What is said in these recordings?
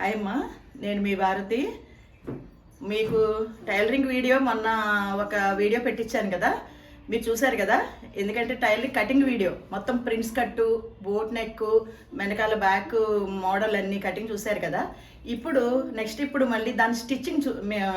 Hi అమ్మా, నేను మీ భారతి. మీకు టైలరింగ్ వీడియో మొన్న ఒక వీడియో పెట్టించాను కదా, మీరు చూసారు కదా. ఎందుకంటే టైలరింగ్ కటింగ్ వీడియో మొత్తం ప్రిన్స్ కట్టు, బోట్ నెక్, వెనకాల బ్యాక్ మోడల్ అన్నీ కటింగ్ చూసారు కదా. ఇప్పుడు మళ్ళీ దాని స్టిచ్చింగ్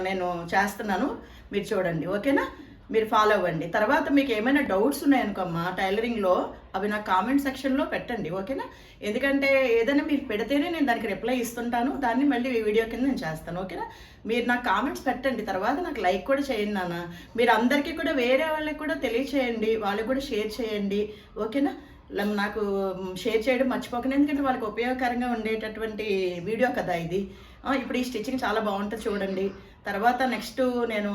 నేను చేస్తున్నాను, మీరు చూడండి. ఓకేనా? మీరు ఫాలో అవ్వండి. తర్వాత మీకు ఏమైనా డౌట్స్ ఉన్నాయనుకోమ్మా టైలరింగ్లో, అవి నాకు కామెంట్ సెక్షన్లో పెట్టండి. ఓకేనా? ఎందుకంటే ఏదైనా మీరు పెడితేనే నేను దానికి రిప్లై ఇస్తుంటాను, దాన్ని మళ్ళీ వీడియో కింద నేను చేస్తాను. ఓకేనా? మీరు నాకు కామెంట్స్ పెట్టండి, తర్వాత నాకు లైక్ కూడా చేయండి నాన్న. మీరు అందరికీ కూడా వేరే వాళ్ళకి కూడా తెలియచేయండి, వాళ్ళకి కూడా షేర్ చేయండి. ఓకేనా? నాకు షేర్ చేయడం మర్చిపోకండి, ఎందుకంటే వాళ్ళకి ఉపయోగకరంగా ఉండేటటువంటి వీడియో కదా ఇది. ఇప్పుడు ఈ స్టిచ్చింగ్ చాలా బాగుంటుంది, చూడండి. తర్వాత నెక్స్ట్ నేను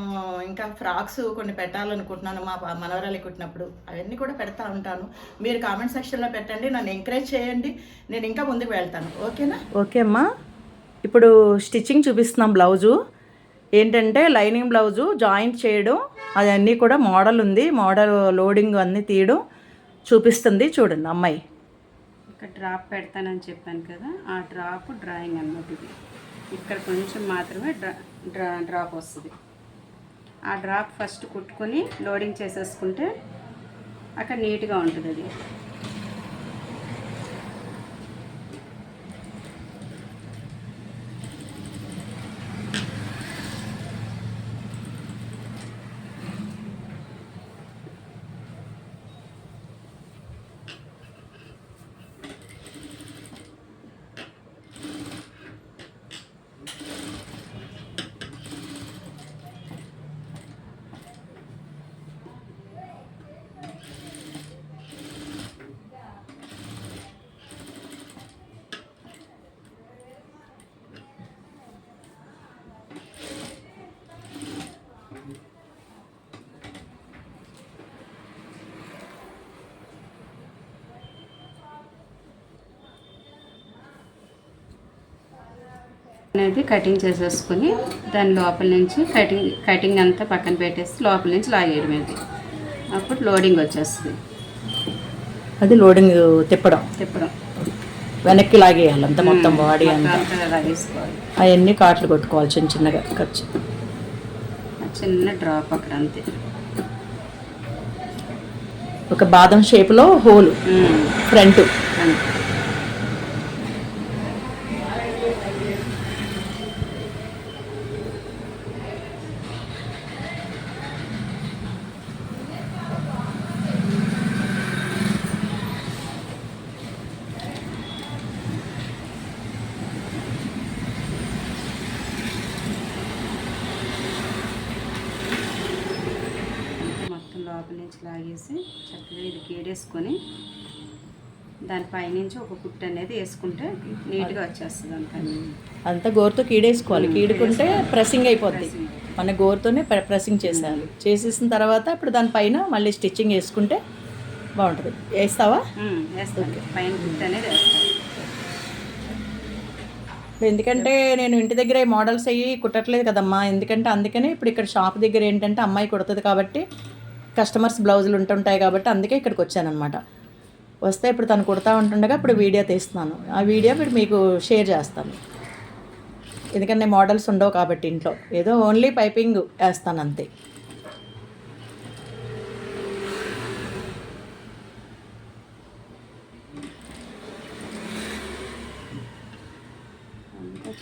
ఇంకా ఫ్రాక్స్ కొన్ని పెట్టాలనుకుంటున్నాను, మా మనవరాలు కుట్టినప్పుడు అవన్నీ కూడా పెడతా ఉంటాను. మీరు కామెంట్ సెక్షన్లో పెట్టండి, నన్ను ఎంకరేజ్ చేయండి, నేను ఇంకా ముందుకు వెళ్తాను. ఓకేనా? ఓకే అమ్మా, ఇప్పుడు స్టిచ్చింగ్ చూపిస్తున్నాం. బ్లౌజు ఏంటంటే లైనింగ్ బ్లౌజు జాయింట్ చేయడం, అది అన్నీ కూడా మోడల్ ఉంది, మోడల్ లోడింగ్ అన్నీ తీయడం చూపిస్తుంది. చూడండి అమ్మాయి. ఇక్కడ డ్రాప్ పెడతానని చెప్పాను కదా, ఆ డ్రాప్ డ్రాయింగ్ అన్నమాట. ఇది ఇక్కడ కొంచెం మాత్రమే డ్రాప్ వస్తుంది. ఆ డ్రాప్ ఫస్ట్ కుట్టుకొని లోడింగ్ చేసేసుకుంటే అక్కడ నీట్గా ఉంటుంది అది. అనేది కటింగ్ చేసేసుకొని దాని లోపల నుంచి కటింగ్ అంతా పక్కన పెట్టేసి లోపల నుంచి లాగేయడం. అప్పుడు లోడింగ్ వచ్చేస్తుంది. అది లోడింగ్ తిప్పడం వెనక్కి లాగేయాలి అంత మొత్తం బాడీ అంతా లాగేసుకోవాలి. అవన్నీ కాట్లు కొట్టుకోవాలి చిన్న చిన్నగా ఖర్చు. చిన్న డ్రాప్ అక్కడ అంతే. ఒక బాదం షేప్లో హోల్ ఫ్రంట్. లోపల నుంచి లాగేసి చక్కగా ఇది కీడేసుకొని దానిపైనుంచి ఒక కుట్టు అనేది వేసుకుంటే నీట్గా వచ్చేస్తుంది. అంతా గోరుతో కీడేసుకోవాలి. కీడుకుంటే ప్రెస్సింగ్ అయిపోద్ది. మన గోరుతోనే ప్రెస్సింగ్ చేసేయాలి. చేసేసిన తర్వాత ఇప్పుడు దానిపైన మళ్ళీ స్టిచ్చింగ్ వేసుకుంటే బాగుంటుంది. వేస్తావా? వేస్తాను, పైన కుట్టు అనేది వేస్తాను. ఎందుకంటే నేను ఇంటి దగ్గర మోడల్స్ అయ్యి కుట్టట్లేదు కదమ్మా, ఎందుకంటే అందుకనే ఇప్పుడు ఇక్కడ షాప్ దగ్గర ఏంటంటే అమ్మాయి కుడుతుంది కాబట్టి కస్టమర్స్ బ్లౌజులు ఉంటుంటాయి కాబట్టి అందుకే ఇక్కడికి వచ్చానమాట. వస్తే ఇప్పుడు తను కుడతా ఉంటుండగా ఇప్పుడు వీడియో తీస్తున్నాను. ఆ వీడియో ఇప్పుడు మీకు షేర్ చేస్తాను, ఎందుకంటే మోడల్స్ ఉండవు కాబట్టి ఇంట్లో ఏదో ఓన్లీ పైపింగ్ వేస్తాను అంతే.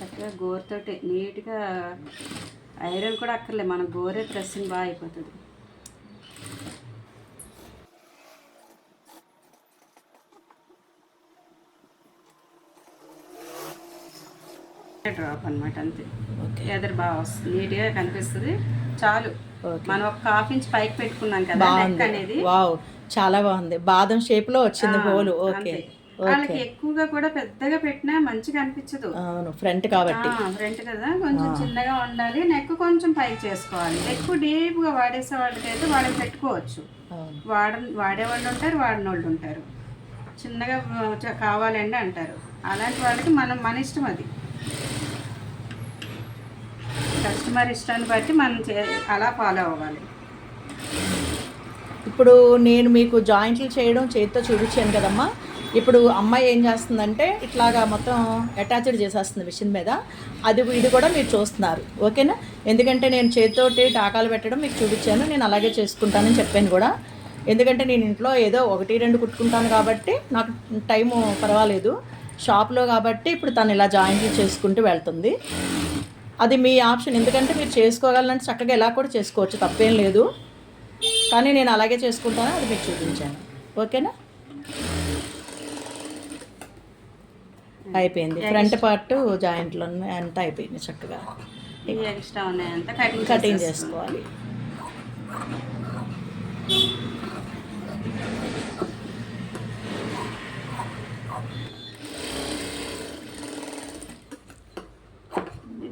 చక్కగా గోరుతోటి నీట్గా ఐరన్ కూడా అక్కర్లే, మన గోరే ప్రెస్సింగ్ బాగా అయిపోతుంది. డ్రాప్ అనమాట అంతే. ఎదరు బాగా వస్తుంది, నీట్గా కనిపిస్తుంది. చాలు, మనం ఒక ½ ఇంచ్ పైకి పెట్టుకున్నాం కదా నెక్ అనేది. వావ్, చాలా బాగుంది. బాదం షేప్లో వచ్చింది హోల్. ఓకే. వాళ్ళకి ఎక్కువగా కూడా పెద్దగా పెట్టినా మంచిగా అనిపించదు. అవును, ఫ్రంట్ కాబట్టి. ఫ్రంట్ కదా, కొంచెం చిన్నగా ఉండాలి. నెక్ కొంచెం పైకి చేసుకోవాలి. ఎక్కువ డీప్గా వాడేసే వాళ్ళకైతే వాళ్ళకి పెట్టుకోవచ్చు. వాడే వాళ్ళు ఉంటారు, వాడిన వాళ్ళు ఉంటారు. చిన్నగా కావాలండి అంటారు. అలాంటి వాళ్ళకి మన ఇష్టం, అది కస్టమర్ ఇష్టాన్ని బట్టి మనం అలా ఫాలో అవ్వాలి. ఇప్పుడు నేను మీకు జాయింట్లు చేయడం చేతితో చూపించాను కదమ్మా, ఇప్పుడు అమ్మాయి ఏం చేస్తుందంటే ఇట్లాగా మొత్తం అటాచ్డ్ చేసేస్తుంది మిషన్ మీద. ఇది కూడా మీరు చూస్తున్నారు, ఓకేనా? ఎందుకంటే నేను చేతితోటి టాకాలు పెట్టడం మీకు చూపించాను, నేను అలాగే చేసుకుంటానని చెప్పాను కూడా. ఎందుకంటే నేను ఇంట్లో ఏదో 1-2 కుట్టుకుంటాను కాబట్టి నాకు టైము పర్వాలేదు. షాప్లో కాబట్టి ఇప్పుడు తను ఇలా జాయింట్లు చేసుకుంటూ వెళ్తుంది. అది మీ ఆప్షన్, ఎందుకంటే మీరు చేసుకోగలంటే చక్కగా ఎలా కూడా చేసుకోవచ్చు, తప్పేం లేదు. కానీ నేను అలాగే చేసుకుంటాను, అది మీకు చూపించాను, ఓకేనా? అయిపోయింది. ఫ్రంట్ పార్ట్ జాయింట్లో అంతా అయిపోయింది చక్కగా. ఎక్స్ట్రా ఉన్నాయంతా కటింగ్ చేసుకోవాలి.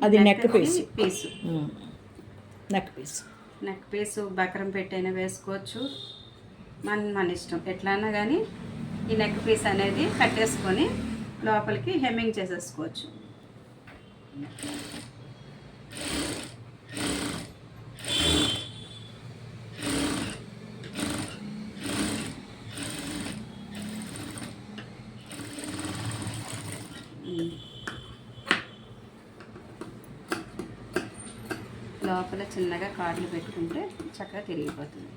అది నెక్ పీస్. నెక్ పీసు బకరం పెట్టైనా వేసుకోవచ్చు, మన ఇష్టం ఎట్లన్నా. కానీ ఈ నెక్ పీస్ అనేది కట్టేసుకొని లోపలికి హెమ్మింగ్ చేసేసుకోవచ్చు. లోపల చిన్నగా కార్డులు పెట్టుకుంటే చక్కగా తిరిగిపోతుంది.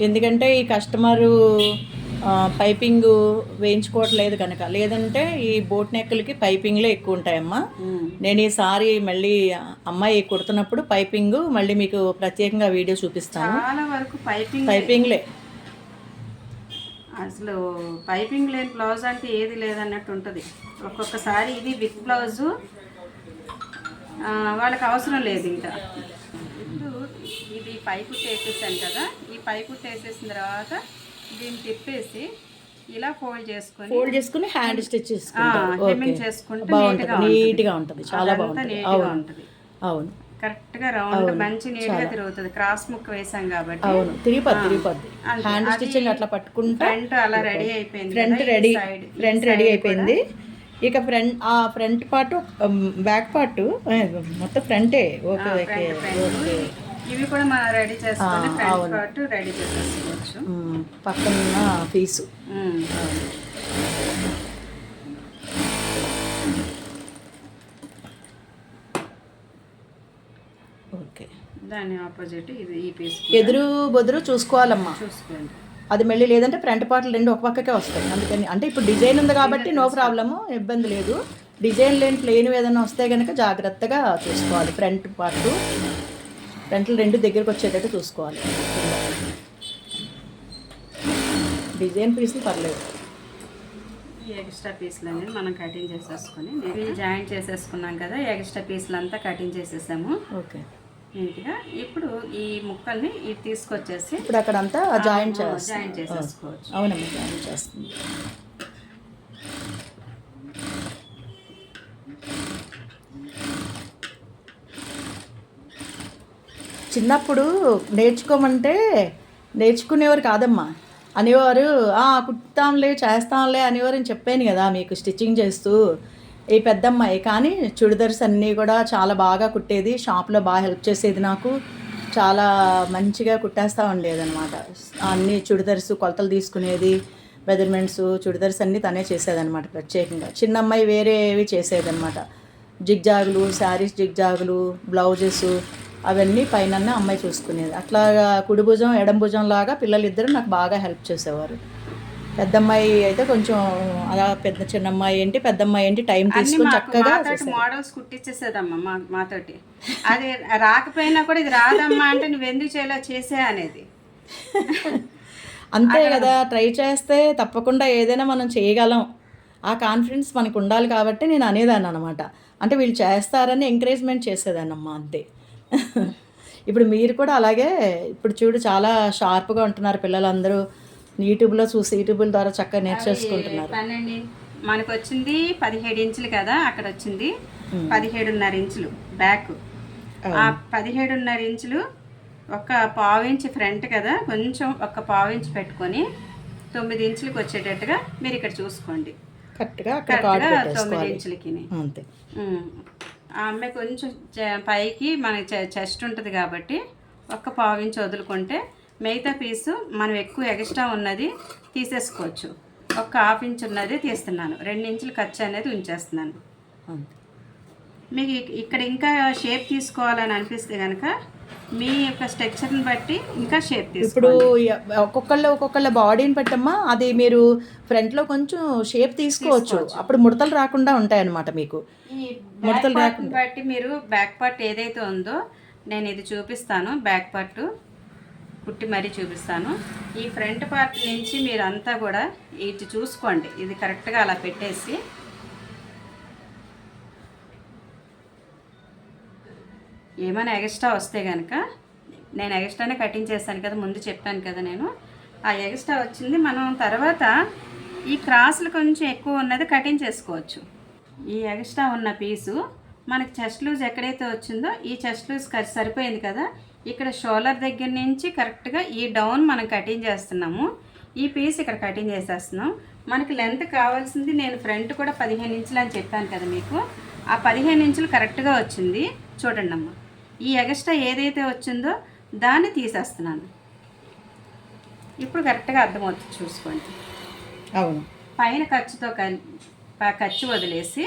ఎందుకంటే ఈ కస్టమరు పైపింగ్ వేయించుకోవట్లేదు కనుక, లేదంటే ఈ బోట్ నెక్కులకి పైపింగ్లే ఎక్కువ ఉంటాయమ్మా. నేను ఈసారి మళ్ళీ అమ్మాయి కుడుతున్నప్పుడు పైపింగ్ మళ్ళీ మీకు ప్రత్యేకంగా వీడియో చూపిస్తాను. చాలా వరకు పైపింగ్లే. అసలు పైపింగ్ లేని బ్లౌజ్ అంటే ఏది లేదన్నట్టు ఉంటుంది. ఒక్కొక్కసారి ఇది విత్ బ్లౌజు వాళ్ళకి అవసరం లేదు. ఇంకా ఇప్పుడు ఇది పై కుట్టు వేసేసాను కదా, ఈ పై కుట్టు వేసేసిన తర్వాత దీన్ని తిప్పేసి ఇలా ఫోల్డ్ చేసుకుని హ్యాండ్ స్టిచ్ హెమ్మింగ్ చేసుకుంటే నీట్గా ఉంటుంది, చాలా బాగుంటుంది. అవును, కరెక్ట్గా రౌండ్ మంచి నీట్గా తిరుగుతుంది. క్రాస్ ముక్క వేసాం కాబట్టి అవును, తిరిగిపోద్ది. హ్యాండ్ స్టిచ్చింగ్ అట్లా పట్టుకుంటే ఫ్రంట్ అలా రెడీ అయిపోయింది. ఫ్రంట్ రెడీ అయిపోయింది. ఇక ఫ్రంట్ పార్ట్ బ్యాక్ పార్ట్ మొత్తం ఫ్రంటే. ఓకే. ఇవి కూడా మనం రెడీ చేసుకొని ఫ్రంట్ పార్ట్ రెడీ చేసేసుకోవచ్చు. పక్కన పీసు ఓకే. దాని ఆపోజిట్ ఇది ఈ పీస్ ఎదురు బొదురు చూసుకోవాలమ్మా, చూసుకోండి. అది మళ్ళీ లేదంటే ఫ్రంట్ పార్ట్లు రెండు ఒక పక్కకే వస్తాయి. అందుకని అంటే ఇప్పుడు డిజైన్ ఉంది కాబట్టి నో ప్రాబ్లము, ఇబ్బంది లేదు. డిజైన్ లేని ప్లేన్ ఏదైనా వస్తే కనుక జాగ్రత్తగా చూసుకోవాలి. ఫ్రంట్లు రెండు దగ్గరకు వచ్చేటట్టు చూసుకోవాలి. డిజైన్ పీసులు పర్లేదు. ఈ ఎక్స్ట్రా పీసులు అనేది మనం కటింగ్ చేసేసుకొని ఇవి జాయింట్ చేసేసుకున్నాం కదా, ఎక్స్ట్రా పీసులు అంతా కటింగ్ చేసేసాము. ఓకే, నీట్గా. ఇప్పుడు ఈ ముక్కల్ని ఇది తీసుకొచ్చేసి ఇప్పుడు అక్కడంతా జాయింట్ చేసేసుకోవచ్చు. అవునమ్మా, జాయింట్ చేస్తుంది. చిన్నప్పుడు నేర్చుకోమంటే నేర్చుకునేవారు కాదమ్మా, అనేవారు కుట్టాంలే చేస్తాంలే అనేవారు అని చెప్పాను కదా మీకు స్టిచ్చింగ్ చేస్తూ. ఈ పెద్దమ్మాయి కానీ చుడిదార్స్ అన్నీ కూడా చాలా బాగా కుట్టేది, షాప్లో బాగా హెల్ప్ చేసేది, నాకు చాలా మంచిగా కుట్టేస్తూ ఉండేది అనమాట. అన్ని చుడిదార్స్ కొలతలు తీసుకునేది, మెజర్మెంట్స్ చుడిదార్స్ అన్నీ తనే చేసేదనమాట ప్రత్యేకంగా. చిన్న అమ్మాయి వేరేవి చేసేదనమాట, జిగ్జాగులు, శారీస్ జిగ్జాగులు, బ్లౌజెస్ అవన్నీ పైన అమ్మాయి చూసుకునేది. అట్లాగా కుడి భుజం ఎడం భుజం లాగా పిల్లలిద్దరూ నాకు బాగా హెల్ప్ చేసేవారు. పెద్దమ్మాయి అయితే కొంచెం అలా చిన్నమ్మాయి ఏంటి పెద్దమ్మాయి ఏంటి టైం తీసుకుని చక్కగా మోడల్స్ కుట్టించేసేదమ్మా మాతోటి. అది రాకపోయినా కూడా ఇది రాదమ్మా అంటే నువ్వు ఎందుకు చేసే అనేది. అంతే కదా, ట్రై చేస్తే తప్పకుండా ఏదైనా మనం చేయగలం, ఆ కాన్ఫిడెన్స్ మనకు ఉండాలి కాబట్టి నేను అనేదాన్ని అనమాట. అంటే వీళ్ళు చేస్తారని ఎంకరేజ్మెంట్ చేసేదాన్నమ్మా, అంతే. ఇప్పుడు మీరు కూడా అలాగే ఇప్పుడు చూడు చాలా షార్ప్గా ఉంటున్నారు పిల్లలందరూ, యూట్యూబ్లో చూసి యూట్యూబ్ల ద్వారా చక్కగా నేర్చేసుకుంటున్నారు. మనకు వచ్చింది 17 ఇంచులు కదా, అక్కడ వచ్చింది 17.5 ఇంచులు బ్యాక్. ఆ 17.5 ఇంచులు ఒక 1/4 ఇంచు ఫ్రంట్ కదా, కొంచెం ఒక 1/4 ఇంచు పెట్టుకొని 9 ఇంచులకు వచ్చేటట్టుగా మీరు ఇక్కడ చూసుకోండి. కరెక్ట్గా 9 ఇంచులకి అంతే. ఆ అమ్మాయి కొంచెం పైకి మన చెస్ట్ ఉంటుంది కాబట్టి ఒక 1/4 ఇంచు వదులుకుంటే మిగతా పీసు మనం ఎక్కువ ఎక్స్ట్రా ఉన్నది తీసేసుకోవచ్చు. ఒక 1/2 ఇంచు ఉన్నది తీస్తున్నాను, 2 ఇంచులు ఖర్చు అనేది ఉంచేస్తున్నాను. మీకు ఇక్కడ ఇంకా షేప్ తీసుకోవాలని అనిపిస్తే కనుక మీ యొక్క స్ట్రక్చర్ని బట్టి ఇంకా షేప్ ఇప్పుడు ఒక్కొక్కళ్ళ బాడీని బట్టమ్మా అది మీరు ఫ్రంట్లో కొంచెం షేప్ తీసుకోవచ్చు, అప్పుడు ముడతలు రాకుండా ఉంటాయి అన్నమాట. మీకు ముడతలు రాకుండా బట్టి మీరు బ్యాక్ పార్ట్ ఏదైతే ఉందో నేను ఇది చూపిస్తాను, బ్యాక్ పార్ట్ కుట్టి మరీ చూపిస్తాను. ఈ ఫ్రంట్ పార్ట్ నుంచి మీరు అంతా కూడా ఇటు చూసుకోండి, ఇది కరెక్ట్గా అలా పెట్టేసి ఏమైనా ఎక్స్ట్రా వస్తే కనుక నేను ఎక్స్ట్రానే కటింగ్ చేస్తాను కదా, ముందు చెప్పాను కదా నేను. ఆ ఎక్స్ట్రా వచ్చింది మనం తర్వాత ఈ క్రాస్లు కొంచెం ఎక్కువ ఉన్నది కటింగ్ చేసుకోవచ్చు. ఈ ఎక్స్ట్రా ఉన్న పీసు మనకి చెస్ట్ లూజ్ ఎక్కడైతే వచ్చిందో ఈ చెస్ట్ లూజ్ సరిపోయింది కదా, ఇక్కడ షోల్డర్ దగ్గర నుంచి కరెక్ట్గా ఈ డౌన్ మనం కటింగ్ చేస్తున్నాము. ఈ పీస్ ఇక్కడ కటింగ్ చేసేస్తున్నాం. మనకి లెంత్ కావాల్సింది నేను ఫ్రంట్ కూడా 15 ఇంచులు అని చెప్పాను కదా మీకు, ఆ 15 ఇంచులు కరెక్ట్గా వచ్చింది. చూడండి అమ్మ, ఈ ఎక్స్ట్రా ఏదైతే వచ్చిందో దాన్ని తీసేస్తున్నాను. ఇప్పుడు కరెక్ట్గా అర్థమవుతుంది చూసుకోండి. అవును, పైన ఖర్చు వదిలేసి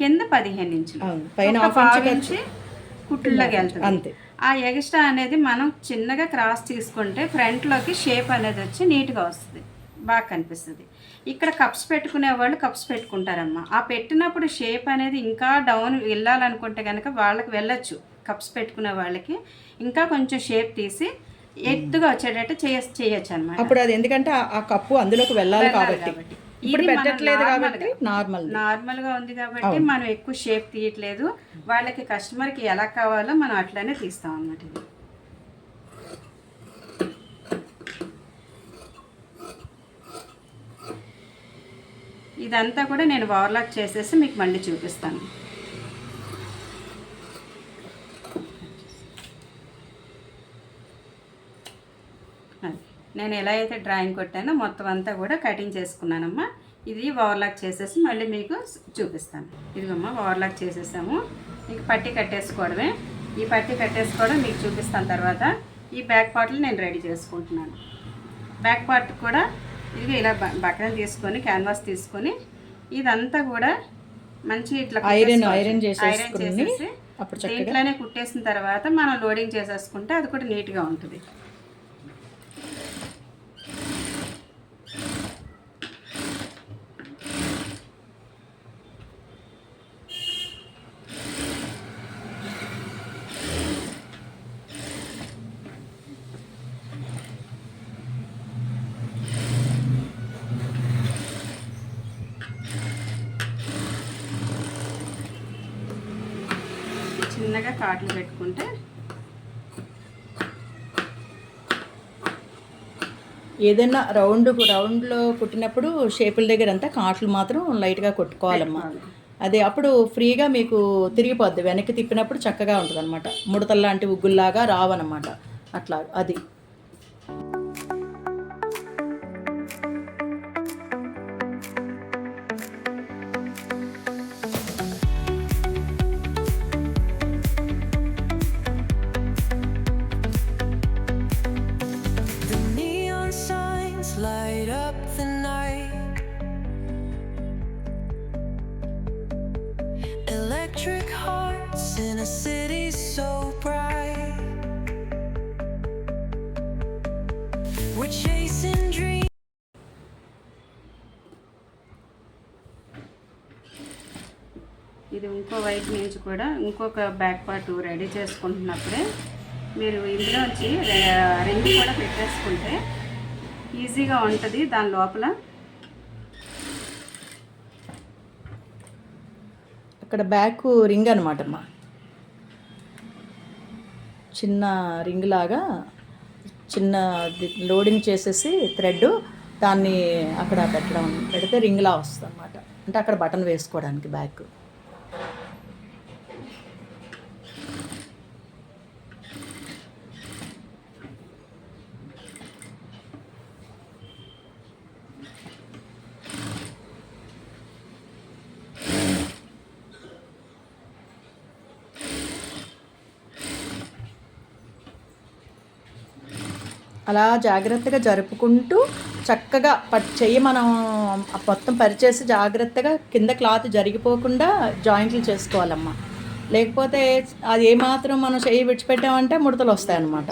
కింద 15 ఇంచులు పైన 1/2 ఇంచు కుట్లలోకి వెళ్తుంది అంతే. ఆ ఎక్స్ట్రా అనేది మనం చిన్నగా క్రాస్ తీసుకుంటే ఫ్రంట్లోకి షేప్ అనేది వచ్చి నీట్గా వస్తుంది, బాగా కనిపిస్తుంది. ఇక్కడ కప్స్ పెట్టుకునే వాళ్ళు కప్స్ పెట్టుకుంటారమ్మా. ఆ పెట్టినప్పుడు షేప్ అనేది ఇంకా డౌన్ వెళ్ళాలనుకుంటే కనుక వాళ్ళకి వెళ్ళొచ్చు. కప్స్ పెట్టుకునే వాళ్ళకి ఇంకా కొంచెం షేప్ తీసి ఎత్తుగా వచ్చేటట్టు చేయొచ్చు అనమాట. అప్పుడు అది ఎందుకంటే ఆ కప్పు అందులోకి వెళ్ళాలి కాబట్టి. ఇప్పుడు పెట్టట్లేదు కాబట్టి నార్మల్గా ఉంది కాబట్టి మనం ఎక్కువ షేప్ తీయట్లేదు. వాళ్ళకి కస్టమర్కి ఎలా కావాలో మనం అట్లనే తీస్తాం అన్నమాట. ఇది ఇదంతా కూడా నేను ఓవర్లాక్ చేసేసి మీకు మళ్ళీ చూపిస్తాను. నేను ఎలా అయితే డ్రాయింగ్ కొట్టానో మొత్తం అంతా కూడా కటింగ్ చేసుకున్నానమ్మా. ఇది ఓవర్లాక్ చేసేసి మళ్ళీ మీకు చూపిస్తాను. ఇదిగమ్మా ఓవర్లాక్ చేసేసాము, ఇంక పట్టీ కట్టేసుకోవడమే. ఈ పట్టీ కట్టేసుకోవడం మీకు చూపిస్తాను తర్వాత. ఈ బ్యాక్ పార్ట్లు నేను రెడీ చేసుకుంటున్నాను. బ్యాక్ పార్ట్ కూడా ఇది ఇలా బటన్ తీసుకొని క్యాన్వాస్ తీసుకొని ఇదంతా కూడా మంచి ఇట్లా ఐరన్ చేసేసి దీంట్లోనే కుట్టేసిన తర్వాత మనం లోడింగ్ చేసేసుకుంటే అది కూడా నీట్గా ఉంటుంది. చిన్నగా కాట్లు పెట్టుకుంటే ఏదైనా రౌండ్లో కుట్టినప్పుడు షేపుల దగ్గర అంతా కాట్లు మాత్రం లైట్గా కొట్టుకోవాలమ్మా. అదే అప్పుడు ఫ్రీగా మీకు తిరిగిపోద్ది, వెనక్కి తిప్పినప్పుడు చక్కగా ఉంటుంది అనమాట. ముడతలు లాంటి ఉగ్గుల్లాగా రావన్నమాట. అట్లా అది light up the night. Electric hearts in a city so bright. We're chasing dreams. ఇది ఇంకో వైపు నుంచి కూడా ఇంకొక బ్యాక్ పార్ట్ రెడీ చేసుకుంటున్నప్పుడే మీరు ఇందులోంచి రింగ్ కూడా పెట్టేసుకుంటే ఈజీగా ఉంటుంది. దాని లోపల అక్కడ బ్యాక్ రింగ్ అనమాట అమ్మా, చిన్న రింగ్ లాగా చిన్న లోడింగ్ చేసేసి థ్రెడ్ దాన్ని అక్కడ పెడితే రింగ్లా వస్తుంది అనమాట. అంటే అక్కడ బటన్ వేసుకోవడానికి బ్యాక్. అలా జాగ్రత్తగా జరుపుకుంటూ చక్కగా చెయ్యి మనం మొత్తం పరిచేసి జాగ్రత్తగా కింద క్లాత్ జరిగిపోకుండా జాయింట్లు చేసుకోవాలమ్మా. లేకపోతే అది ఏమాత్రం మనం చెయ్యి విడిచిపెట్టామంటే ముడతలు వస్తాయన్నమాట.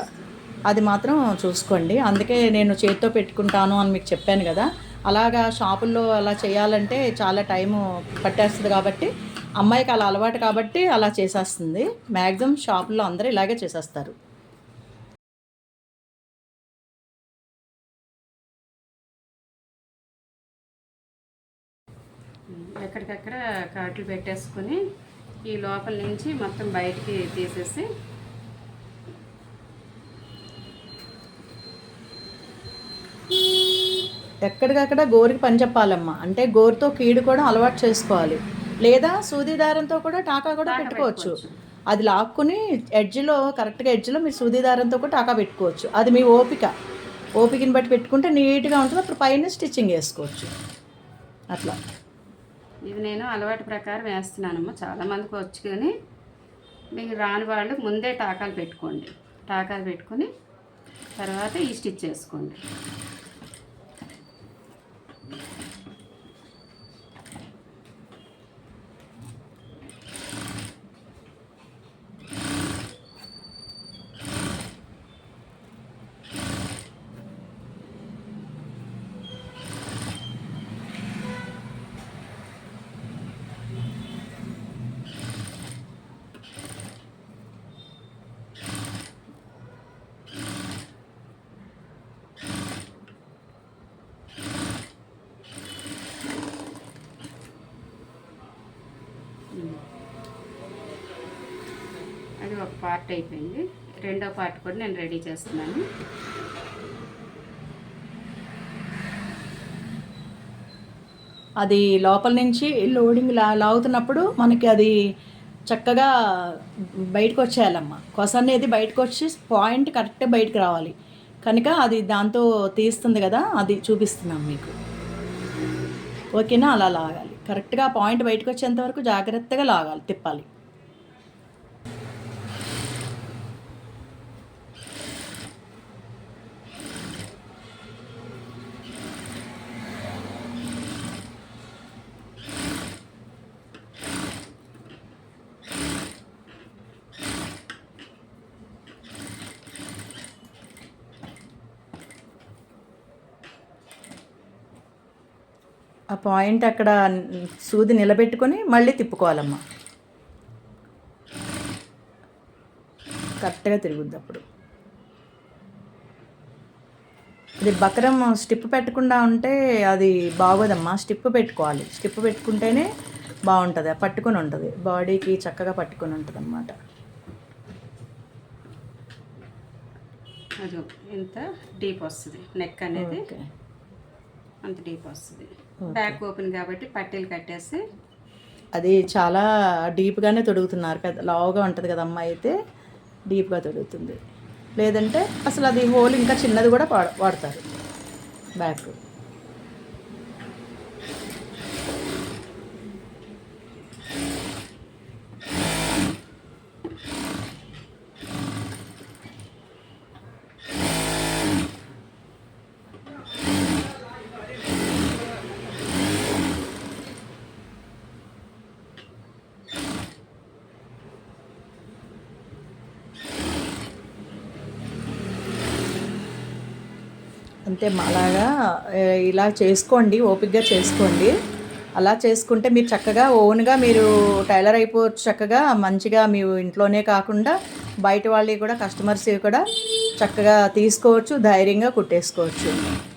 అది మాత్రం చూసుకోండి. అందుకే నేను చేతితో పెట్టుకుంటాను అని మీకు చెప్పాను కదా. అలాగా షాపుల్లో అలా చేయాలంటే చాలా టైము పట్టేస్తుంది కాబట్టి అమ్మాయికి అలా అలవాటు కాబట్టి అలా చేసేస్తుంది. మ్యాక్సిమం షాపుల్లో అందరూ ఇలాగే చేసేస్తారు. ఎక్కడికక్కడ కాట్లు పెట్టేసుకుని ఈ లోపల నుంచి మొత్తం బయటికి తీసేసి ఎక్కడికక్కడ గోరుకి పని చెప్పాలమ్మా. అంటే గోరుతో కీడు కూడా అలవాటు చేసుకోవాలి. లేదా సూది దారంతో కూడా టాకా కూడా పెట్టుకోవచ్చు. అది లాక్కుని ఎడ్జ్లో కరెక్ట్గా ఎడ్జ్లో మీరు సూది దారంతో కూడా టాకా పెట్టుకోవచ్చు. అది మీ ఓపికని బట్టి పెట్టుకుంటే నీట్గా ఉంటుంది. అప్పుడు పైన స్టిచ్చింగ్ వేసుకోవచ్చు. అట్లా ఇది నేను అలవాటు ప్రకారం వేస్తున్నానమ్మా. చాలామందికి వచ్చు కానీ మీకు రాని వాళ్ళు ముందే టాకాలు పెట్టుకోండి. టాకాలు పెట్టుకుని తర్వాత ఈ స్టిచ్ చేసుకోండి. అది ఒక పార్ట్ అయిపోయింది. రెండో పార్ట్ కూడా నేను రెడీ చేస్తున్నాను. అది లోపల నుంచి లోడింగ్ లాగుతున్నప్పుడు మనకి అది చక్కగా బయటకు వచ్చేయాలమ్మా. కొస అనేది బయటకు వచ్చి పాయింట్ కరెక్ట్గా బయటకు రావాలి. కనుక అది దాంతో తీస్తుంది కదా, అది చూపిస్తున్నాం మీకు. ఓకేనా? అలా లాగాలి. కరెక్ట్గా పాయింట్ బయటకు వచ్చేంత వరకు జాగ్రత్తగా లాగాలి, తిప్పాలి. ఆ పాయింట్ అక్కడ సూది నిలబెట్టుకొని మళ్ళీ తిప్పుకోవాలమ్మా. కరెక్ట్గా తిరుగుద్ది అప్పుడు. అది బకరం స్టిప్ పెట్టకుండా ఉంటే అది బాగోదమ్మా. స్టిప్ పెట్టుకోవాలి. స్టిప్ పెట్టుకుంటేనే బాగుంటుంది. పట్టుకొని ఉంటుంది, బాడీకి చక్కగా పట్టుకొని ఉంటుంది అన్నమాట. అది ఇంత డీప్ వస్తుంది. నెక్ అనేది అంత డీప్ వస్తుంది. బ్యాక్ ఓపెన్ కాబట్టి పట్టీలు కట్టేసి అది చాలా డీప్గానే తొడుగుతున్నారు. పెద్ద లావుగా ఉంటుంది కదా అమ్మాయి అయితే డీప్గా తొడుగుతుంది. లేదంటే అసలు అది హోల్ ఇంకా చిన్నది కూడా వాడతారు బ్యాక్. అంతే. అలాగా ఇలా చేసుకోండి, ఓపికగా చేసుకోండి. అలా చేసుకుంటే మీరు చక్కగా ఓన్గా మీరు టైలర్ అయిపోవచ్చు. చక్కగా మంచిగా మీ ఇంట్లోనే కాకుండా బయట వాళ్ళవి కూడా కస్టమర్స్ కూడా చక్కగా తీసుకోవచ్చు, ధైర్యంగా కుట్టేసుకోవచ్చు.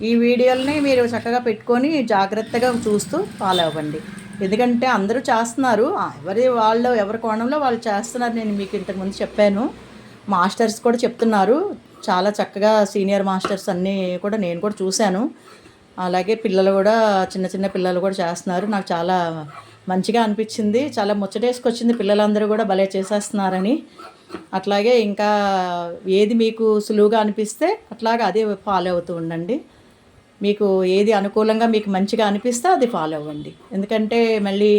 ఈ వీడియోలని మీరు చక్కగా పెట్టుకొని జాగ్రత్తగా చూస్తూ ఫాలో అవ్వండి. ఎందుకంటే అందరూ చేస్తున్నారు, ఎవరి కోణంలో వాళ్ళు చేస్తున్నారు. నేను మీకు ఇంతకుముందు చెప్పాను. మాస్టర్స్ కూడా చెప్తున్నారు చాలా చక్కగా. సీనియర్ మాస్టర్స్ అన్నీ కూడా నేను కూడా చూశాను. అలాగే పిల్లలు కూడా, చిన్న చిన్న పిల్లలు కూడా చేస్తున్నారు. నాకు చాలా మంచిగా అనిపించింది. చాలా ముచ్చటేసుకొచ్చింది. పిల్లలందరూ కూడా భలే చేసేస్తున్నారని. అట్లాగే ఇంకా ఏది మీకు సులువుగా అనిపిస్తే అట్లాగే అదే ఫాలో అవుతూ ఉండండి. మీకు ఏది అనుకూలంగా మీకు మంచిగా అనిపిస్తే అది ఫాలో అవ్వండి. ఎందుకంటే మళ్ళీ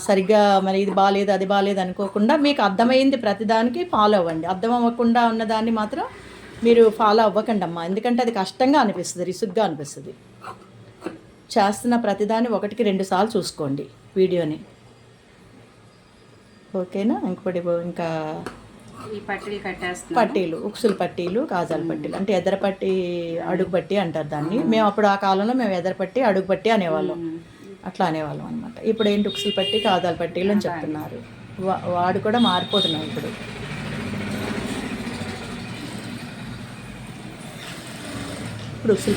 సరిగ్గా మరి ఇది బాగాలేదు అది బాగాలేదు అనుకోకుండా మీకు అర్థమైంది ప్రతిదానికి ఫాలో అవ్వండి. అర్థం అవ్వకుండా ఉన్నదాన్ని మాత్రం మీరు ఫాలో అవ్వకండి అమ్మా, ఎందుకంటే అది కష్టంగా అనిపిస్తుంది, రిసుగ్గా అనిపిస్తుంది. చేస్తున్న ప్రతిదాన్ని 1-2 సార్లు చూసుకోండి వీడియోని, ఓకేనా? ఇంకా ఈ పట్టీలు కట్టేస్తాను. పట్టీలు, ఉక్సులు పట్టీలు, కాజాల పట్టీలు అంటే ఎదర పట్టి, అడుగు పట్టి అంటారు దాన్ని. మేము అప్పుడు ఆ కాలంలో మేము ఎదర పట్టి, అడుగు పట్టి అనేవాళ్ళం, అట్లా అనేవాళ్ళం అనమాట. ఇప్పుడు ఏంటి ఉక్సులు పట్టి, కాజాల పట్టీలు అని చెప్తున్నారు. వాడు కూడా మారిపోతున్నాం ఇప్పుడు. ఇప్పుడు ఉక్సులు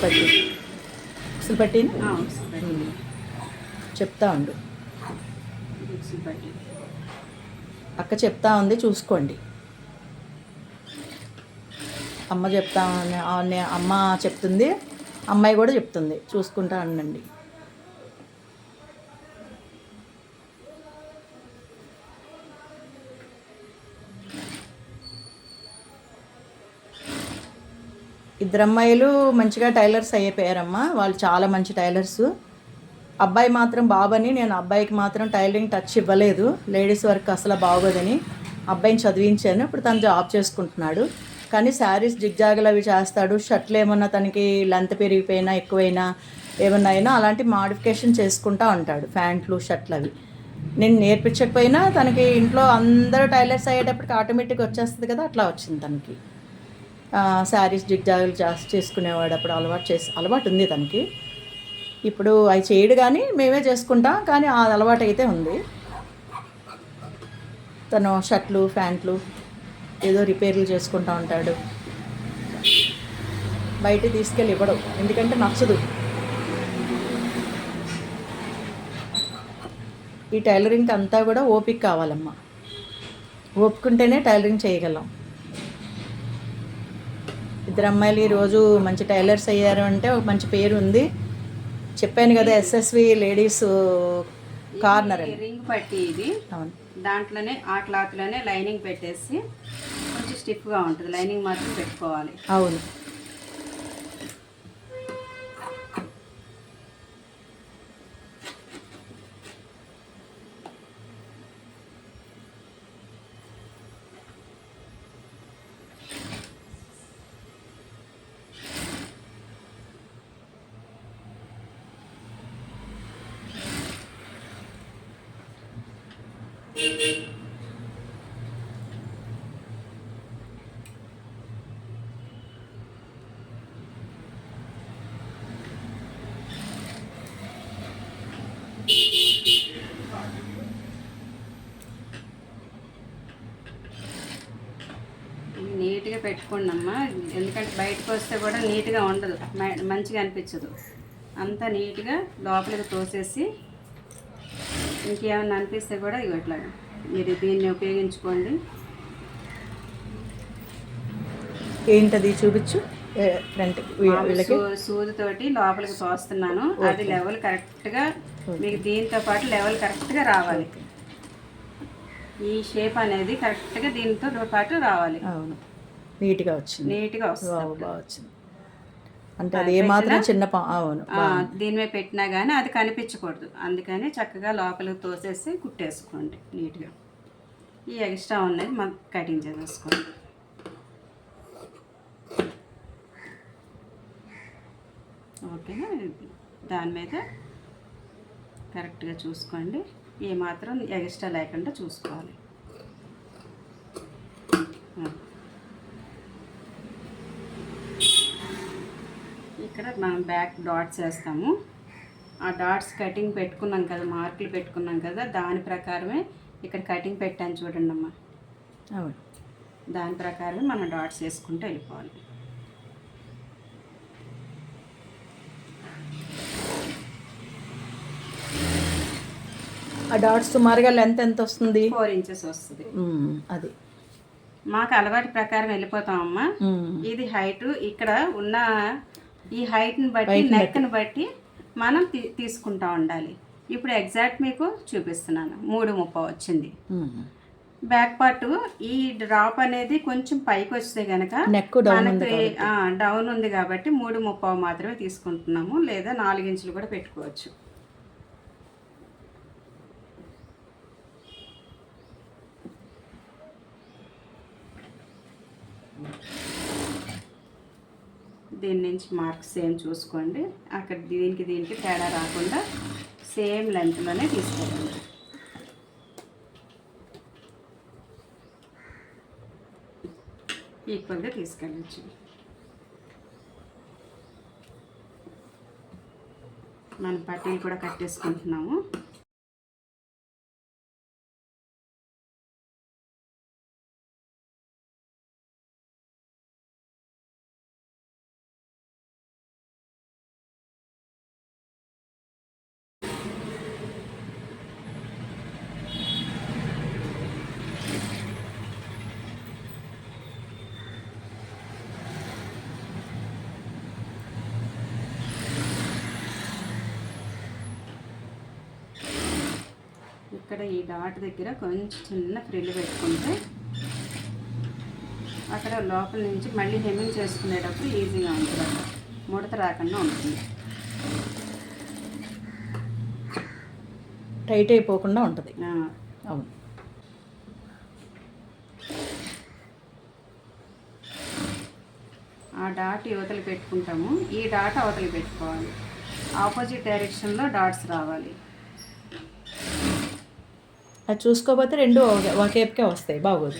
పట్టిని చెప్తా ఉండు, అక్క చెప్తా ఉంది చూసుకోండి. అమ్మ చెప్తా అమ్మ చెప్తుంది, అమ్మాయి కూడా చెప్తుంది, చూసుకుంటా ఉండండి. ఇద్దరు అమ్మాయిలు మంచిగా టైలర్స్ అయిపోయారమ్మా, వాళ్ళు చాలా మంచి టైలర్స్. అబ్బాయి మాత్రం బాబని, నేను అబ్బాయికి మాత్రం టైలరింగ్ టచ్ ఇవ్వలేదు, లేడీస్ వర్క్ అసలు బాగోదని అబ్బాయిని చదివించాను. ఇప్పుడు తను జాబ్ చేసుకుంటున్నాడు. కానీ శారీస్ జిగ్జాగులు అవి చేస్తాడు. షర్ట్లు ఏమన్నా తనకి లెంత్ పెరిగిపోయినా, ఎక్కువైనా, ఏమన్నా అయినా అలాంటి మాడిఫికేషన్ చేసుకుంటూ ఉంటాడు. ప్యాంట్లు, షర్ట్లు అవి నేను నేర్పించకపోయినా తనకి ఇంట్లో అందరూ టైలర్స్ అయ్యేటప్పటికి ఆటోమేటిక్గా వచ్చేస్తుంది కదా, అట్లా వచ్చింది తనకి. శారీస్ జిగ్జాగులు చేసుకునేవాడు అప్పుడు, అలవాటు ఉంది తనకి. ఇప్పుడు అవి చేయడు కానీ మేమే చేసుకుంటాం, కానీ ఆ అలవాటు అయితే ఉంది. తను షర్ట్లు, ప్యాంట్లు ఏదో రిపేర్లు చేసుకుంటూ ఉంటాడు. బయట తీసుకెళ్ళి ఇవ్వడం, ఎందుకంటే నచ్చదు. ఈ టైలరింగ్ అంతా కూడా ఓపిక కావాలమ్మా, ఓపుకుంటేనే టైలరింగ్ చేయగలం. ఇద్దరు అమ్మాయిలు ఈరోజు మంచి టైలర్స్ అయ్యారు అంటే ఒక మంచి పేరు ఉంది. చెప్పాను కదా, ఎస్ఎస్వి లేడీస్ కార్నర్ అని. రింగ్ పట్టి ఇది, అవును, దాంట్లోనే ఆ క్లాత్లోనే లైనింగ్ పెట్టేసి కొంచెం స్టిఫ్గా ఉంటుంది, లైనింగ్ మాత్రం పెట్టుకోవాలి. అవును. నీట్గా పెట్టుకోండి అమ్మ, ఎందుకంటే బయటకు వస్తే కూడా నీట్గా ఉండదు, మంచిగా అనిపించదు. అంతా నీట్గా లోపలికి తోసేసి ఇంకేమన్నా అనిపిస్తే కూడా ఇట్లా మీరు దీన్ని ఉపయోగించుకోండి. ఏంటది చూపించు. సూదితోటి లోపలికి తోస్తున్నాను, అది లెవెల్ కరెక్ట్గా మీకు దీంతో పాటు లెవెల్ కరెక్ట్గా రావాలి. ఈ షేప్ అనేది కరెక్ట్గా దీంతో పాటు రావాలి. అవును, నీట్గా వచ్చింది, నీట్గా వస్తుంది, బాగా వచ్చింది. అంటే అది ఏమాత్రం చిన్న అవును, దీని మీద పెట్టినా కానీ అది కనిపించకూడదు, అందుకని చక్కగా లోపలికి తోసేసి కుట్టేసుకోండి నీట్గా. ఈ ఎక్స్ట్రా ఉన్నది మనం కటింగ్ చేసేసుకోండి. ఓకేనా? దాని మీద కరెక్ట్గా చూసుకోండి, ఏమాత్రం ఎక్స్ట్రా లేకుండా చూసుకోవాలి. ఇక్కడ మనం బ్యాక్ డాట్స్ వేస్తాము. ఆ డాట్స్ కటింగ్ పెట్టుకున్నాం కదా, మార్కులు పెట్టుకున్నాం కదా, దాని ప్రకారమే ఇక్కడ కటింగ్ పెట్టాను చూడండి అమ్మ. అవును, దాని ప్రకారమే మనం డాట్స్ వేసుకుంటూ వెళ్ళిపోవాలి. ఆ డాట్స్ సుమారుగా లెంత్ ఎంత వస్తుంది? 4 ఇంచెస్ వస్తుంది. అది మాకు అలవాటు ప్రకారం వెళ్ళిపోతామమ్మా. ఇది హైట్, ఇక్కడ ఉన్న ఈ హైట్ని బట్టి, నెక్ని బట్టి మనం తీసుకుంటా ఉండాలి. ఇప్పుడు ఎగ్జాక్ట్ మీకు చూపిస్తున్నాను, 3:30 వచ్చింది. బ్యాక్ పార్ట్ ఈ డ్రాప్ అనేది కొంచెం పైకి వస్తే కనుక మనకి డౌన్ ఉంది కాబట్టి 3:30 మాత్రమే తీసుకుంటున్నాము, లేదా 4 ఇంచులు కూడా పెట్టుకోవచ్చు. దీని నుంచి మార్క్ సేమ్ చూసుకోండి. అక్కడ దీనికి తేడా రాకుండా సేమ్ లెంత్లోనే తీసుకోండి. ఈక్వల్గా తీసుకెళ్ళచ్చు. మనం పట్టీలు కూడా కట్టేసుకుంటున్నాము. ఇక్కడ ఈ డాట్ దగ్గర కొంచెం చిన్న ఫ్రిల్ పెట్టుకుంటే అక్కడ లోపల నుంచి మళ్ళీ హెమ్మింగ్ చేసుకునేటప్పుడు ఈజీగా ఉంటుంది, ముడత రాకుండా ఉంటుంది. టైట్ అయిపోకుండా ఉంటుంది. అవును. ఆ డాట్ యువతలు పెట్టుకుంటాము, ఈ డాట్ అవతలు పెట్టుకోవాలి. ఆపోజిట్ డైరెక్షన్లో డాట్స్ రావాలి. అది చూసుకోకపోతే రెండు ఒకేపుకే వస్తాయి, బాగోదు.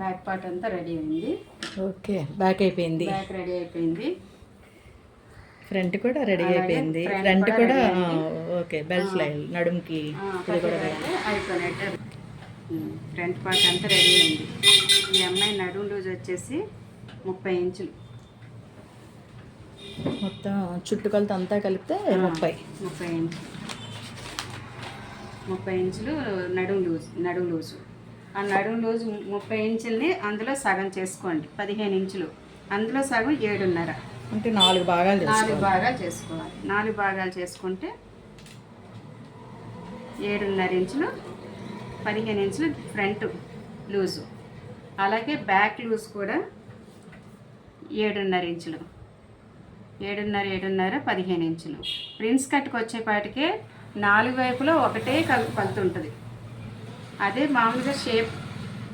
బ్యాక్ పార్ట్ అంతా రెడీ అయింది. ఓకే, బ్యాక్ అయిపోయింది. బ్యాక్ రెడీ అయిపోయింది. ఫ్రంట్ కూడా రెడీ అయిపోయింది. ఫ్రంట్ కూడా ఓకే, బెల్ట్ లైన్ నడుముకి ఇది కూడా అయిపోయినట్టు. ఫ్రంట్ పార్ట్ అంతా రెడీ అయింది. ఈ అమ్మాయి నడుము లూజ్ వచ్చేసి 30 ఇంచులు. మొత్తం చుట్టుకొలత అంతా కలిపితే 30 ఇంచులు. 30 ఇంచులు నడుము లూజు. ఆ నడుము లూజు 30 ఇంచుల్ని అందులో సగం చేసుకోండి. 15 ఇంచులు, అందులో సగం 7.5. అంటే 4 భాగాలు 4 భాగాలు చేసుకోవాలి. 4 భాగాలు చేసుకుంటే 7.5 ఇంచులు, 15 ఇంచులు ఫ్రంట్ లూజు. అలాగే బ్యాక్ లూజ్ కూడా 7.5 ఇంచులు. 7.5 15 ఇంచులు. ప్రిన్స్ కట్కి వచ్చేపాటికే 4 వైపులో ఒకటే కొలత ఉంటుంది. అదే మామూలుగా షేప్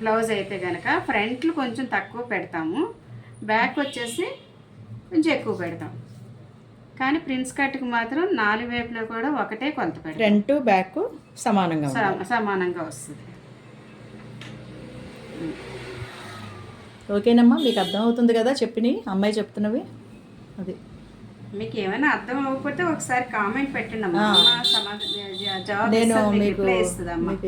బ్లౌజ్ అయితే కనుక ఫ్రంట్లు కొంచెం తక్కువ పెడతాము, బ్యాక్ వచ్చేసి కొంచెం ఎక్కువ పెడతాం. కానీ ప్రిన్స్ కట్కి మాత్రం 4 వైపులో కూడా ఒకటే కొలత పెడతాం. ఫ్రంట్ బ్యాక్ సమానంగా వస్తుంది. ఓకేనమ్మా, మీకు అర్థం అవుతుంది కదా చెప్పినవి అమ్మాయి చెప్తున్నవి? అది మీకు ఏమైనా అర్థం అవ్వకపోతే ఒకసారి కామెంట్ పెట్టండి అమ్మా, నేను మీకు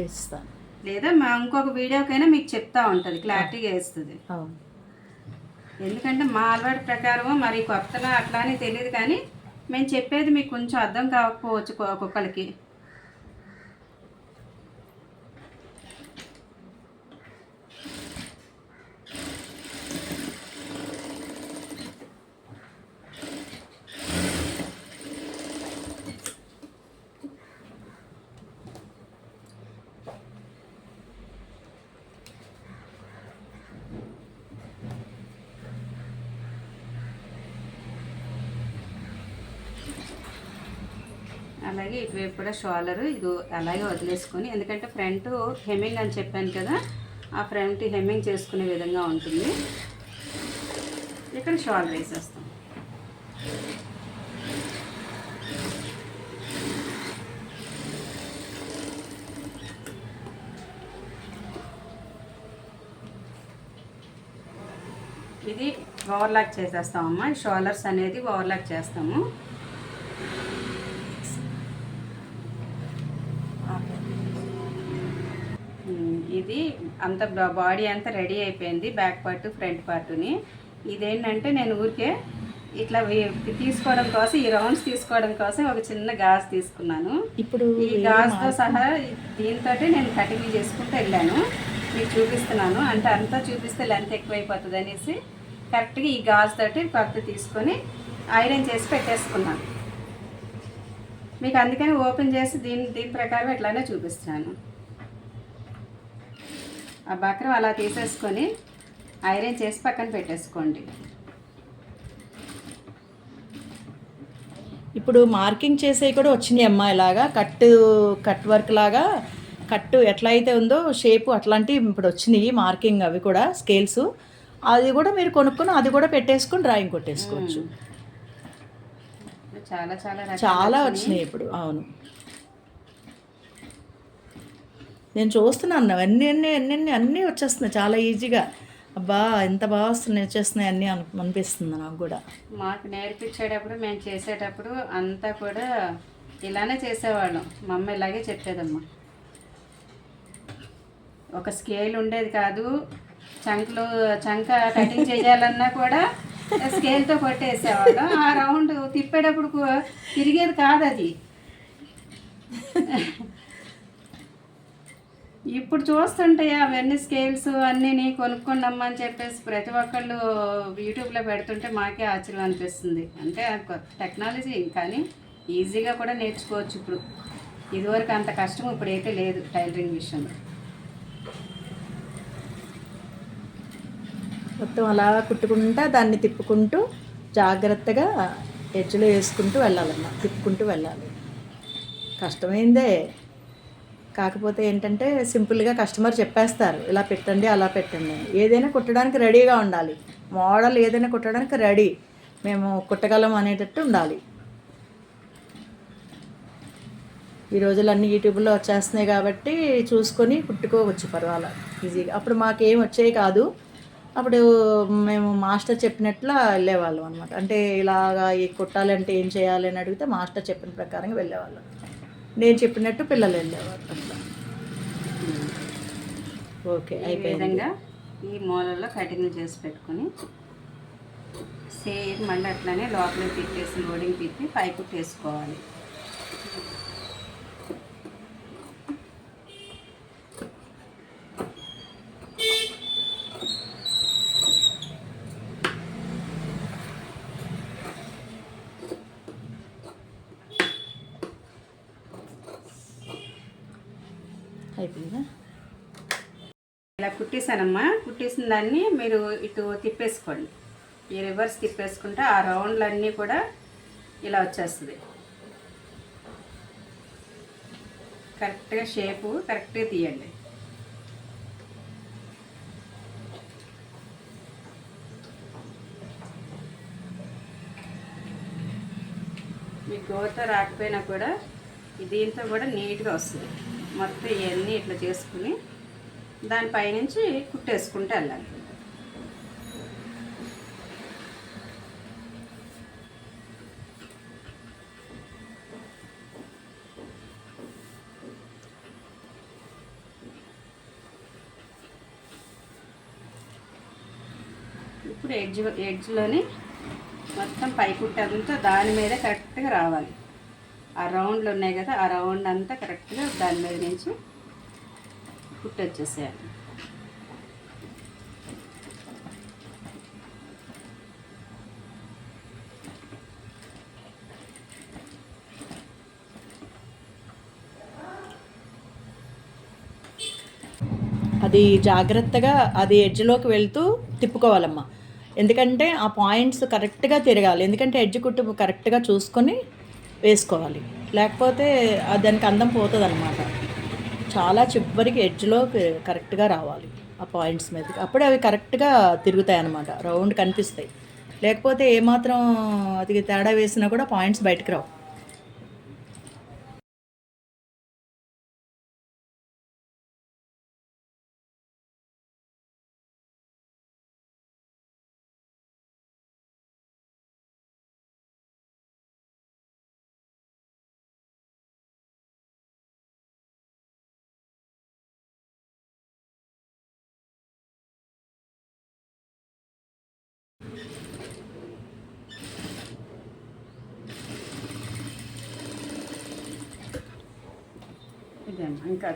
ఇస్తాను. లేదా ఇంకొక వీడియోకైనా మీకు చెప్తా ఉంటుంది, క్లారిటీగా వేస్తుంది. ఎందుకంటే మా అలవాటు ప్రకారం మరి కొత్తగా అట్లా అని తెలియదు, కానీ మేము చెప్పేది మీకు కొంచెం అర్థం కాకపోవచ్చు ఒక్కొక్కరికి. అలాగే ఇటువైపు కూడా షోల్డర్ ఇది అలాగే వదిలేసుకొని, ఎందుకంటే ఫ్రంట్ హెమ్మింగ్ అని చెప్పాను కదా, ఆ ఫ్రంట్ హెమ్మింగ్ చేసుకునే విధంగా ఉంటుంది. ఇక్కడ షోల్డర్ వేసేస్తాం. ఇది ఓవర్లాక్ చేసేస్తామమ్మా. ఈ షోల్డర్స్ అనేది ఓవర్లాక్ చేస్తాము. ఇది అంత బాడీ అంతా రెడీ అయిపోయింది, బ్యాక్ పార్ట్ ఫ్రంట్ పార్ట్ని. ఇదేంటంటే నేను ఊరికే ఇట్లా తీసుకోవడం కోసం, ఈ రౌండ్స్ తీసుకోవడం కోసం ఒక చిన్న గాజు తీసుకున్నాను. ఇప్పుడు ఈ గాజుతో సహా దీంతో నేను కటింగ్ చేసుకుంటూ వెళ్ళాను. మీకు చూపిస్తున్నాను, అంటే అంతా చూపిస్తే లెంత్ ఎక్కువైపోతుంది అనేసి కరెక్ట్గా ఈ గాజు తోటి కొత్త తీసుకొని ఐరన్ చేసి పెట్టేసుకున్నాను. మీకు అందుకని ఓపెన్ చేసి దీని ప్రకారం ఇట్లానే చూపిస్తున్నాను. ఆ బక్రం అలా తీసేసుకొని ఐరన్ చేసి పక్కన పెట్టేసుకోండి. ఇప్పుడు మార్కింగ్ చేసేవి కూడా వచ్చినాయి అమ్మా, ఇలాగా కట్ వర్క్ లాగా కట్టు ఎట్లా అయితే ఉందో షేపు అట్లాంటివి ఇప్పుడు వచ్చినాయి మార్కింగ్, అవి కూడా స్కేల్స్. అది కూడా మీరు కొనుక్కొని అది కూడా పెట్టేసుకొని డ్రాయింగ్ కొట్టేసుకోవచ్చు. చాలా చాలా చాలా వచ్చినాయి ఇప్పుడు. అవును, నేను చూస్తున్నాను అన్నీ వచ్చేస్తున్నాయి చాలా ఈజీగా. అబ్బా ఎంత బాగా వస్తున్నాయి, వచ్చేస్తున్నాయి అన్నీ అనిపిస్తుంది నాకు కూడా. మాకు నేర్పించేటప్పుడు, మేము చేసేటప్పుడు అంతా కూడా ఇలానే చేసేవాళ్ళం. మా అమ్మ ఇలాగే చెప్పేదమ్మా. ఒక స్కేల్ ఉండేది కాదు, చంక కటింగ్ చేయాలన్నా కూడా స్కేల్తో కొట్టేసేవాళ్ళం. ఆ రౌండ్ తిప్పేటప్పుడు తిరిగేది కాదు అది. ఇప్పుడు చూస్తుంటే అవన్నీ స్కేల్స్ అన్నీ కొనుక్కోండమ్మా అని చెప్పేసి ప్రతి ఒక్కళ్ళు యూట్యూబ్లో పెడుతుంటే మాకే ఆశ్చర్యం అనిపిస్తుంది. అంటే టెక్నాలజీ, కానీ ఈజీగా కూడా నేర్చుకోవచ్చు ఇప్పుడు. ఇదివరకు అంత కష్టం ఇప్పుడైతే లేదు టైలరింగ్ విషయంలో. మొత్తం అలా కుట్టుకుంటా దాన్ని తిప్పుకుంటూ జాగ్రత్తగా ఎడ్జ్లో వేసుకుంటూ వెళ్ళాలమ్మా, తిప్పుకుంటూ వెళ్ళాలి. కష్టమైందే, కాకపోతే ఏంటంటే సింపుల్గా కస్టమర్ చెప్పేస్తారు, ఇలా పెట్టండి అలా పెట్టండి. ఏదైనా కుట్టడానికి రెడీగా ఉండాలి, మోడల్ ఏదైనా కుట్టడానికి రెడీ, మేము కుట్టగలం అనేటట్టు ఉండాలి. ఈ రోజులు అన్నీ యూట్యూబ్లో వచ్చేస్తున్నాయి కాబట్టి చూసుకొని కుట్టుకోవచ్చు పర్వాలేదు ఈజీగా. అప్పుడు మాకేం వచ్చేవి కాదు, అప్పుడు మేము మాస్టర్ చెప్పినట్లు వెళ్ళేవాళ్ళం అనమాట. అంటే ఇలాగా ఈ కుట్టాలంటే ఏం చేయాలి అని అడిగితే మాస్టర్ చెప్పిన ప్రకారంగా వెళ్ళేవాళ్ళం. నేను చెప్పినట్టు పిల్లలు వెళ్ళేవారు అట్లా. ఓకే, ఈ విధంగా ఈ మూలల్లో కటింగ్ చేసి పెట్టుకొని సేమ్ మళ్ళీ అట్లానే లోపల తిప్పేసి లోడింగ్ తిప్పి పై కుట్టేసుకోవాలి. అయిపోయిందా? ఇలా కుట్టేసానమ్మా. కుట్టేసిన దాన్ని మీరు ఇటు తిప్పేసుకోండి. ఈ రివర్స్ తిప్పేసుకుంటే ఆ రౌండ్లన్నీ కూడా ఇలా వచ్చేస్తుంది. కరెక్ట్గా షేపు కరెక్ట్గా తీయండి. మీకు గోత రాకపోయినా కూడా దీంతో కూడా నీట్గా వస్తుంది. మొత్తం ఇవన్నీ ఇట్లా చేసుకుని దానిపైనుంచి కుట్టేసుకుంటూ వెళ్ళాలి. ఇప్పుడు ఎడ్జ్లోని మొత్తం పై కుట్టంతా దాని మీద కరెక్ట్గా రావాలి. ఆ రౌండ్లు ఉన్నాయి కదా, ఆ రౌండ్ అంతా కరెక్ట్గా దాని మీద నుంచి కుట్టొచ్చేసేయాలి. అది జాగ్రత్తగా అది ఎడ్జ్లోకి వెళ్తూ తిప్పుకోవాలమ్మా, ఎందుకంటే ఆ పాయింట్స్ కరెక్ట్గా తిరగాలి. ఎందుకంటే ఎడ్జ్ కుట్టు కరెక్ట్గా చూసుకొని వేసుకోవాలి, లేకపోతే దానికి అందం పోతుంది అనమాట. చాలా చివరికి ఎడ్జ్లో కరెక్ట్గా రావాలి ఆ పాయింట్స్ మీదకి, అప్పుడే అవి కరెక్ట్గా తిరుగుతాయి అన్నమాట, రౌండ్ కనిపిస్తాయి. లేకపోతే ఏమాత్రం అది తేడా వేసినా కూడా పాయింట్స్ బయటకు రావు. ఓకే అమ్మ. ఇంకా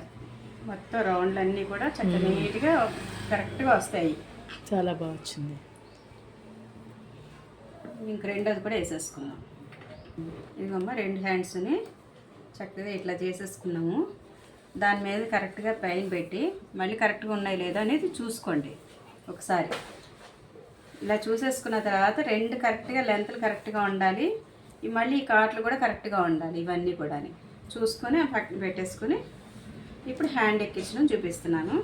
మొత్తం రౌండ్లు అన్నీ కూడా చక్కగా నీట్గా కరెక్ట్గా వస్తాయి. చాలా బాగా వచ్చింది. ఇంక రెండోది కూడా వేసేసుకుందాం. ఇదిగమ్మ 2 హ్యాండ్స్ని చక్కగా ఇట్లా చేసేసుకున్నాము. దాని మీద కరెక్ట్గా పైన పెట్టి మళ్ళీ కరెక్ట్గా ఉన్నాయి లేదా అనేది చూసుకోండి ఒకసారి. ఇలా చూసేసుకున్న తర్వాత 2 కరెక్ట్గా లెంత్లు కరెక్ట్గా ఉండాలి. మళ్ళీ ఈ కాట్లు కూడా కరెక్ట్గా ఉండాలి. ఇవన్నీ కూడా చూసుకొని పక్కన పెట్టేసుకొని ఇప్పుడు హ్యాండ్ ఎక్కించడం చూపిస్తున్నాను.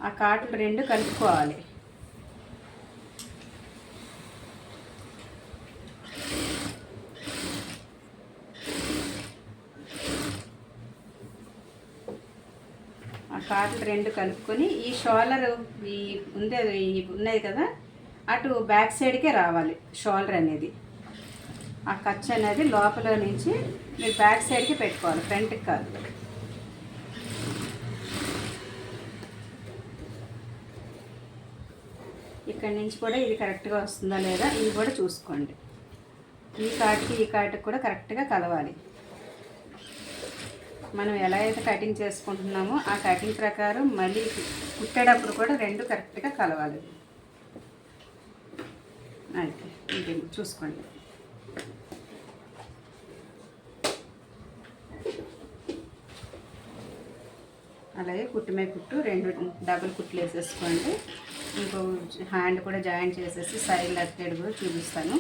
ఆ కాట్లు 2 కలుపుకోవాలి. కాట్లు 2 కలుపుకొని ఈ షోల్డర్ ఈ ఉన్నది కదా అటు బ్యాక్ సైడ్కే రావాలి. షోల్డర్ అనేది ఆ ఖర్చు అనేది లోపల నుంచి మీరు బ్యాక్ సైడ్కి పెట్టుకోవాలి, ఫ్రంట్కి కాదు. ఇక్కడి నుంచి కూడా ఇది కరెక్ట్గా వస్తుందా లేదా ఇది కూడా చూసుకోండి. ఈ కాటుకి కూడా కరెక్ట్గా కలవాలి. మనం ఎలా అయితే కటింగ్ చేసుకుంటున్నామో ఆ కటింగ్ ప్రకారం మళ్ళీ కుట్టేటప్పుడు కూడా 2 కరెక్ట్గా కలవాలి. అయితే ఇంకే చూసుకోండి. అలాగే కుట్టు మీద కుట్టు 2 డబుల్ కుట్లు వేసేసుకోండి. ఇంకో హ్యాండ్ కూడా జాయింట్ చేసేసి సైడ్ లెఫ్ట్ సైడ్ కూడా చూపిస్తాను.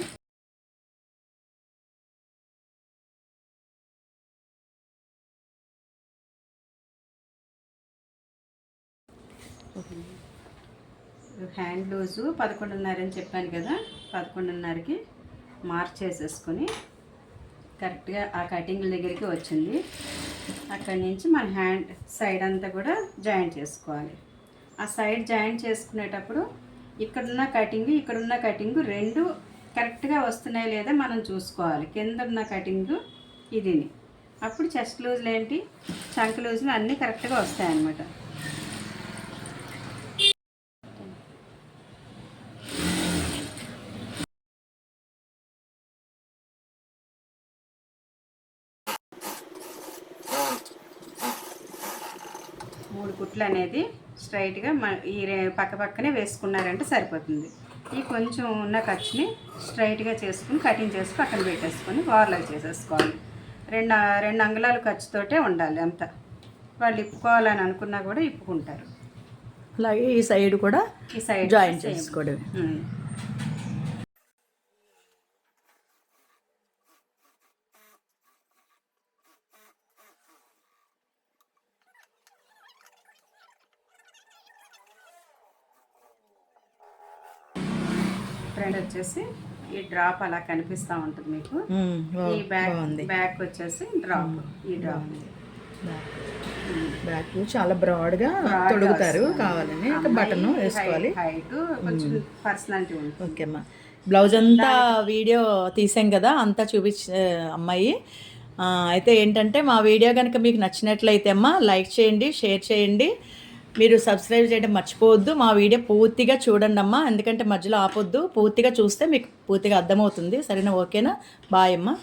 హ్యాండ్ లూజు 11.5 అని చెప్పాను కదా, 11.5కి మార్క్ చేసేసుకొని కరెక్ట్గా ఆ కటింగ్ దగ్గరికి వచ్చింది. అక్కడి నుంచి మన హ్యాండ్ సైడ్ అంతా కూడా జాయింట్ చేసుకోవాలి. ఆ సైడ్ జాయింట్ చేసుకునేటప్పుడు ఇక్కడున్న కటింగ్ 2 కరెక్ట్గా వస్తున్నాయి లేదా మనం చూసుకోవాలి. కింద ఉన్న కటింగ్ ఇదిని అప్పుడు చెస్ట్ లూజ్లు ఏంటి చంక్ లూజ్లు అన్నీ కరెక్ట్గా వస్తాయన్నమాట. మూడు కుట్లు అనేది స్ట్రైట్గా ఈ పక్కనే వేసుకున్నారంటే సరిపోతుంది. ఈ కొంచెం ఉన్న ఖర్చుని స్ట్రైట్గా చేసుకుని కటింగ్ చేసి పక్కన పెట్టేసుకొని వార్లాగా చేసేసుకోవాలి. 2 అంగుళాల ఖర్చుతోటే ఉండాలి అంతా. వాళ్ళు ఇప్పుకోవాలని అనుకున్నా కూడా ఇప్పుకుంటారు. అలాగే ఈ సైడ్ కూడా జాయింట్ చేసుకోవడం. ఫ్రంట్ వచ్చేసి ఈ డ్రాప్ అలా కనిపిస్తూ ఉంటుంది మీకు. ఈ బ్యాక్ వచ్చేసి డ్రాప్. ఈ డ్రాప్ బ్యాక్ చాలా బ్రాడ్గా తొడుగుతారు కావాలని. బటన్ వేసుకోవాలి. హైట్ కొంచెం పర్సనాలిటీ ఉంటుంది. ఓకే అమ్మా. బ్లౌజ్ అంతా వీడియో తీసాం కదా, అంతా చూపించే అమ్మాయి. అయితే ఏంటంటే మా వీడియో కనుక మీకు నచ్చినట్లయితే అమ్మా లైక్ చేయండి, షేర్ చేయండి. మీరు సబ్స్క్రైబ్ చేయడం మర్చిపోవద్దు. మా వీడియో పూర్తిగా చూడండి అమ్మా, ఎందుకంటే మధ్యలో ఆపొద్దు. పూర్తిగా చూస్తే మీకు పూర్తిగా అర్థమవుతుంది. సరేనా? ఓకేనా? బాయ్ అమ్మా.